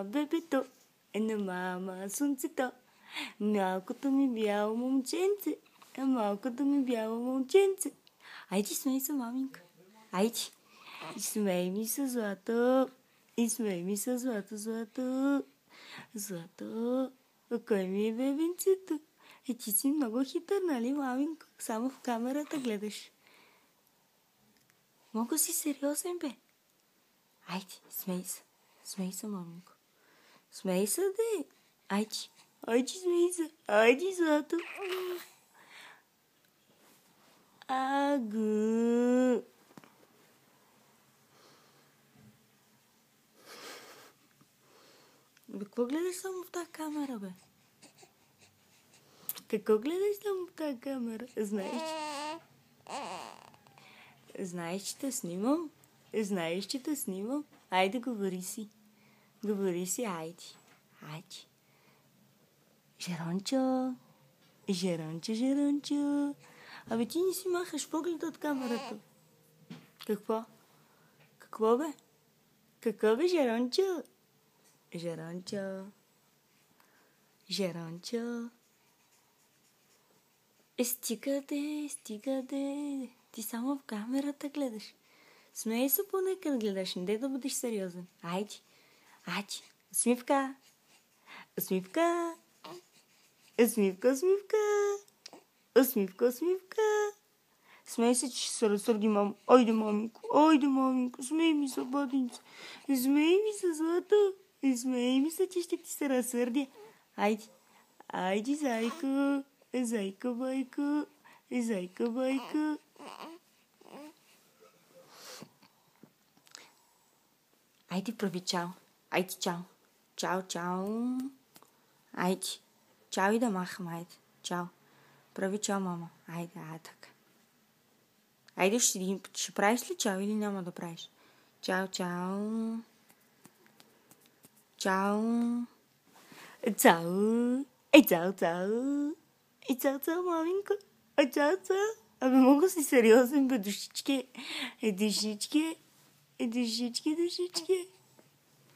бебето, на мама слънцето. Малкото ми бяло момченце, малкото ми бяло момченце. Айде, смей се, маминка. Айде. Смей ми се, злато. И смей ми се, злато, злато. Злато. Кой ми е бебенцето? Ти си много хитър, нали, маминко? Само в камерата гледаш. Много си сериозен, бе. Айде, смей се. Смей се, маминко. Смей се, де. Айде. Айде, смей се. Айде, злато. Агу. Бе, какво гледаш само в тази камера, бе? Какво гледаш само в тази камера? Знаеш, че те снимам? Знаеш, че те снимам? Айде, говори си. Говори си, айде. Айде. Жерончо. Жерончо, Жерончо. Абе, ти не си махаш поглед от камерата. Какво? Какво, бе? Какво, бе, Жерончо? Жерончо. Жерончо. Стига де. Ти само в камерата гледаш. Смей се поне като гледаш, не дай да бъдеш сериозен. Айде. Айде. Усмивка. Усмивка. Усмивка, усмивка. Усмивка, усмивка. Смей се, че ще се разсърди, мама. Айде, маминко. Смей ми се, батинце. Смей ми се, злато. Смей ми се, че ще ти се разсърдя. Айде. Айде, зайко. Зайка, байка. Зайка, байка. Айде, прави чао. Айде, чао. Чао, чао. Айде. Чао и да махам, айде. Чао. Прави чао, мама. Айде, така. Айде, ще правиш ли чао или няма да правиш? Чао, чао. Чао. Цао. Цао, маминко. Цао. Абе, много си сериозен, бе, душички. Душички.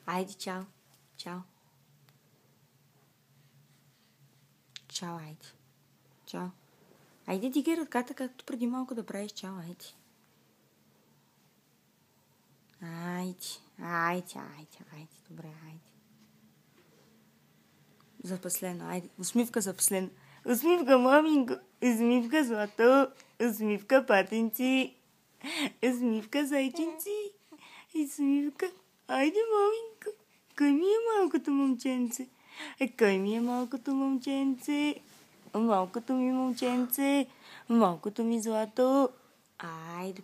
Айде, чао. Чао, айде. Чао. Айде, дигай ръката, както преди малко да правиш чао, айде. Добре, айде. За последно, айде. Усмивка за последно. Усмивка, маминко. Усмивка, злато. Усмивка, патенци. Усмивка, зайченци. Усмивка. Айде, маминко. Кой ми е малкото момченце? Кой ми е малкото момченце? Малкото ми момченце. Малкото ми злато. Айде,